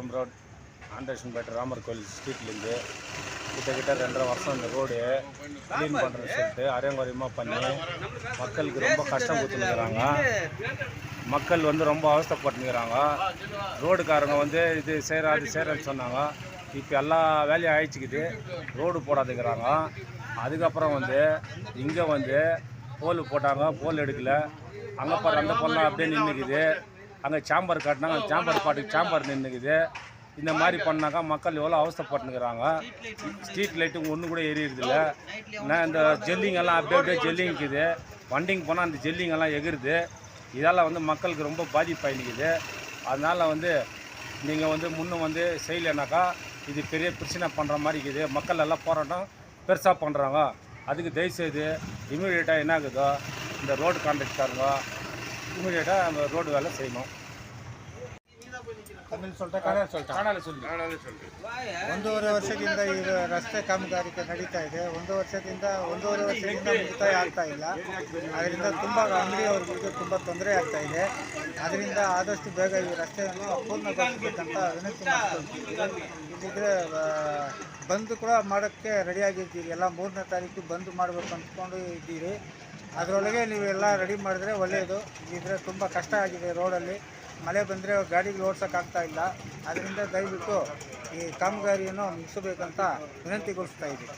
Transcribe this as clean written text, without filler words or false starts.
KM road ஆண்டர்ஷன்பேட்டை Ramar கோயில் ஸ்ட்ரீட்லேருந்து கிட்டத்தட்ட 2.5 வருஷம் இந்த ரோடு க்ளீன் பண்ணுறேன்னு சொல்லிட்டு அரைங்குறையமாக பண்ணி மக்களுக்கு ரொம்ப கஷ்டம் கொடுத்துருக்குறாங்க. மக்கள் வந்து ரொம்ப அவஸ்தைப்பட்டுக்கிறாங்க. ரோடுக்காரங்க வந்து இது செய்கிறேன்னு சொன்னாங்க. இப்போ எல்லா வேலையும் ஆயிடுச்சுக்குது, ரோடு போடாதுங்கிறாங்க. அதுக்கப்புறம் வந்து இங்கே வந்து போல் போட்டாங்க, போல் எடுக்கலை. அங்கே பாரு அந்த பொண்ணு அப்படியே நின்றுக்குது. அங்கே சாம்பர் காட்டினாங்க, சாம்பர் நின்றுக்குது. இந்த மாதிரி பண்ணாக்கா மக்கள் எவ்வளோ அவஸ்தைப்பட்டுக்கிறாங்க. ஸ்ட்ரீட் லைட்டு ஒன்று கூட எரியுறதில்ல. இந்த ஜெல்லிங்கெல்லாம் அப்படியே ஜெல்லிங்குது. வண்டிங்க போனால் அந்த ஜெல்லிங்கெல்லாம் எகிருது. இதெல்லாம் வந்து மக்களுக்கு ரொம்ப பாதிப்பாயினுக்குது. அதனால் வந்து நீங்கள் வந்து முன்னும் வந்து செய்யலைனாக்கா இது பெரிய பிரச்சனை பண்ணுற மாதிரி இருக்குது. மக்கள் எல்லாம் போராட்டம் பெருசாக பண்ணுறாங்க. அதுக்கு தயவுசெய்து இமீடியட்டாக என்ன ஆகுதோ இந்த ரோடு கான்ட்ராக்டருங்க இமீடியட்டாக அந்த ரோடு வேலை செய்யணும். ಒಂದೂವರೆ ವರ್ಷದಿಂದ ಈ ರಸ್ತೆ ಕಾಮಗಾರಿಕೆ ನಡೀತಾ ಇದೆ. ಒಂದೂವರೆ ವರ್ಷದಿಂದ ಮುಕ್ತಾಯ ಆಗ್ತಾ ಇಲ್ಲ. ಅದರಿಂದ ತುಂಬ ಅಂಗಡಿಯವರಿಗೆ ತುಂಬ ತೊಂದರೆ ಆಗ್ತಾ ಇದೆ. ಅದರಿಂದ ಆದಷ್ಟು ಬೇಗ ಈ ರಸ್ತೆಯನ್ನು ಪೂರ್ಣಗೊಳಿಸಬೇಕಂತ ವಿನಂತಿ ಮಾಡ್ಕೊಳ್ತಿದ್ದೀವಿ. ಇಲ್ಲಿದ್ರೆ ಬಂದ್ ಕೂಡ ಮಾಡೋಕ್ಕೆ ರೆಡಿಯಾಗಿದ್ದೀರಿ. ಎಲ್ಲ 3ನೇ ತಾರೀಕು ಬಂದ್ ಮಾಡಬೇಕು ಅಂದ್ಕೊಂಡು ಇದ್ದೀರಿ. ಅದರೊಳಗೆ ನೀವೆಲ್ಲ ರೆಡಿ ಮಾಡಿದ್ರೆ ಒಳ್ಳೆಯದು. ಇಲ್ಲಿದ್ರೆ ತುಂಬ ಕಷ್ಟ ಆಗಿದೆ. ರೋಡಲ್ಲಿ ಮಳೆ ಬಂದರೆ ಗಾಡಿಗಳು ಓಡ್ಸೋಕ್ಕಾಗ್ತಾ ಇಲ್ಲ. ಅದರಿಂದ ದಯವಿಟ್ಟು ಈ ಕಾಮಗಾರಿಯನ್ನು ಮುಗಿಸಬೇಕಂತ ವಿನಂತಿಗೊಳಿಸ್ತಾ ಇದ್ದೀವಿ.